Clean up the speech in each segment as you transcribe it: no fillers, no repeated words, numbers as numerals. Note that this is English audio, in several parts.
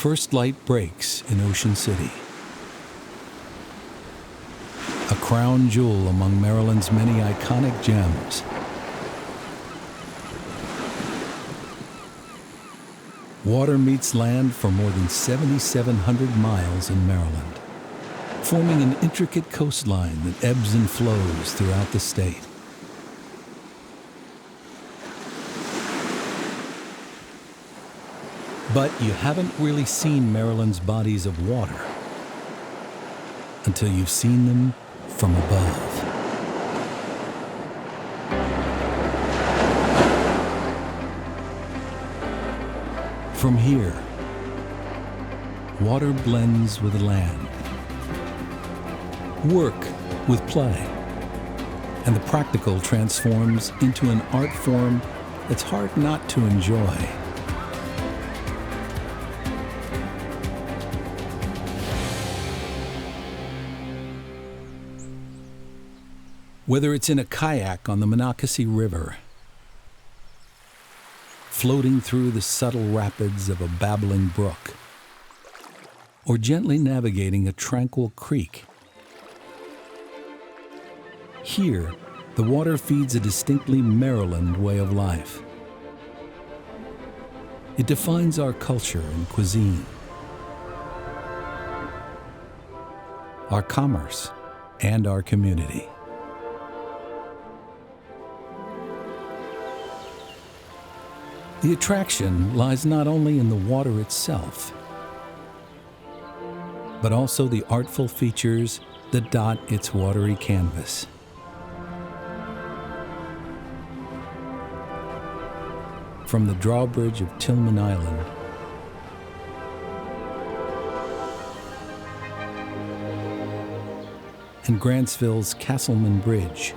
First light breaks in Ocean City. A crown jewel among Maryland's many iconic gems. Water meets land for more than 7,700 miles in Maryland, forming an intricate coastline that ebbs and flows throughout the state. But you haven't really seen Maryland's bodies of water until you've seen them from above. From here, water blends with land, work with play, and the practical transforms into an art form that's hard not to enjoy. Whether it's in a kayak on the Monocacy River, floating through the subtle rapids of a babbling brook, or gently navigating a tranquil creek, here, the water feeds a distinctly Maryland way of life. It defines our culture and cuisine, our commerce, and our community. The attraction lies not only in the water itself, but also the artful features that dot its watery canvas. From the drawbridge of Tillman Island and Grantsville's Castleman Bridge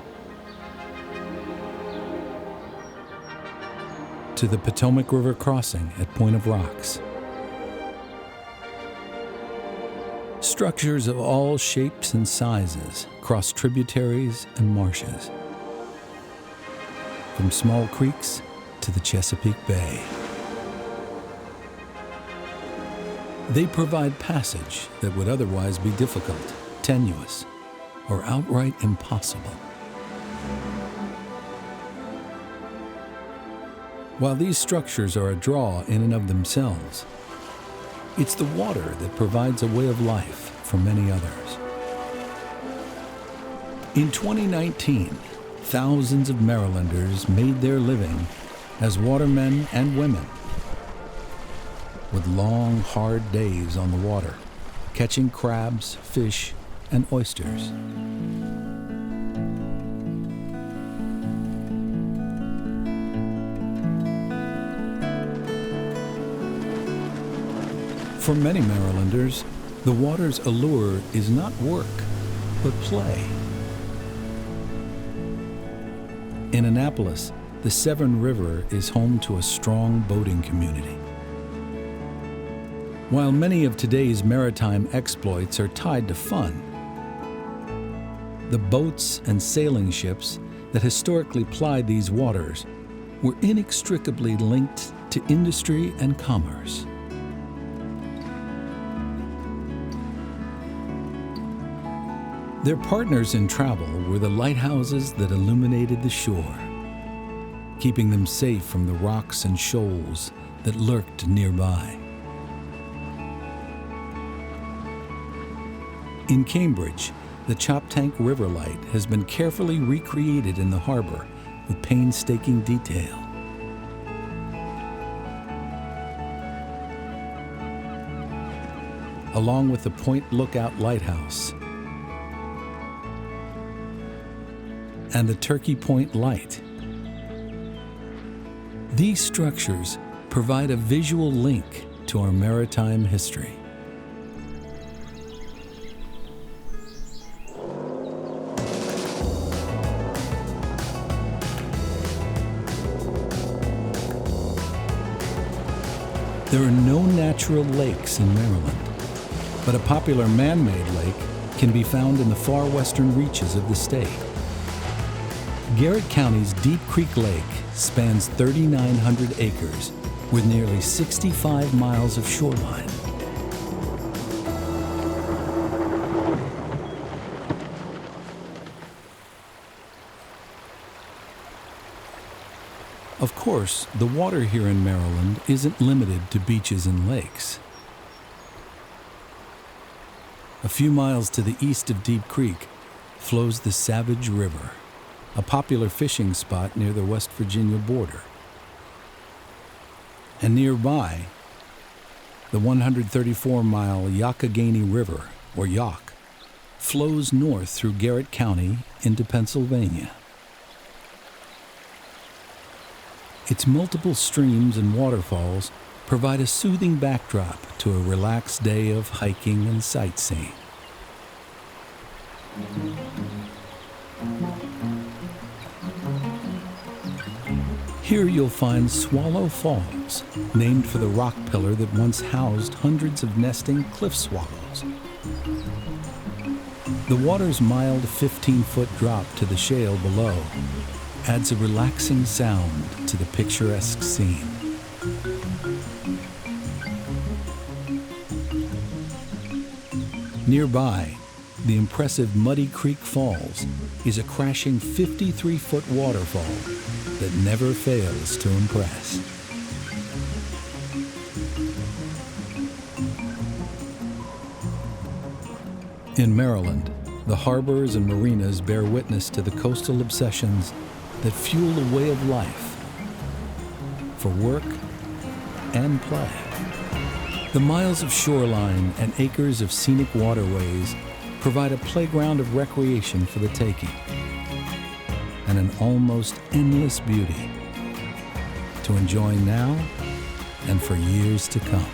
to the Potomac River crossing at Point of Rocks. Structures of all shapes and sizes cross tributaries and marshes, from small creeks to the Chesapeake Bay. They provide passage that would otherwise be difficult, tenuous, or outright impossible. While these structures are a draw in and of themselves, it's the water that provides a way of life for many others. In 2019, thousands of Marylanders made their living as watermen and women, with long, hard days on the water, catching crabs, fish, and oysters. For many Marylanders, the water's allure is not work, but play. In Annapolis, the Severn River is home to a strong boating community. While many of today's maritime exploits are tied to fun, the boats and sailing ships that historically plied these waters were inextricably linked to industry and commerce. Their partners in travel were the lighthouses that illuminated the shore, keeping them safe from the rocks and shoals that lurked nearby. In Cambridge, the Choptank River Light has been carefully recreated in the harbor with painstaking detail. Along with the Point Lookout Lighthouse and the Turkey Point Light. These structures provide a visual link to our maritime history. There are no natural lakes in Maryland, but a popular man-made lake can be found in the far western reaches of the state. Garrett County's Deep Creek Lake spans 3,900 acres with nearly 65 miles of shoreline. Of course, the water here in Maryland isn't limited to beaches and lakes. A few miles to the east of Deep Creek flows the Savage River, a popular fishing spot near the West Virginia border. And nearby, the 134-mile Youghiogheny River, or Yauk, flows north through Garrett County into Pennsylvania. Its multiple streams and waterfalls provide a soothing backdrop to a relaxed day of hiking and sightseeing. Here you'll find Swallow Falls, named for the rock pillar that once housed hundreds of nesting cliff swallows. The water's mild 15-foot drop to the shale below adds a relaxing sound to the picturesque scene. Nearby, the impressive Muddy Creek Falls is a crashing 53-foot waterfall that never fails to impress. In Maryland, the harbors and marinas bear witness to the coastal obsessions that fuel a way of life for work and play. The miles of shoreline and acres of scenic waterways provide a playground of recreation for the taking and an almost endless beauty to enjoy now and for years to come.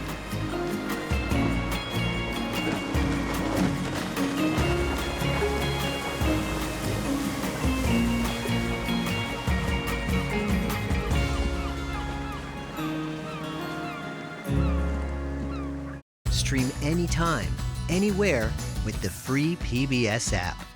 Stream anytime, anywhere with the free PBS app.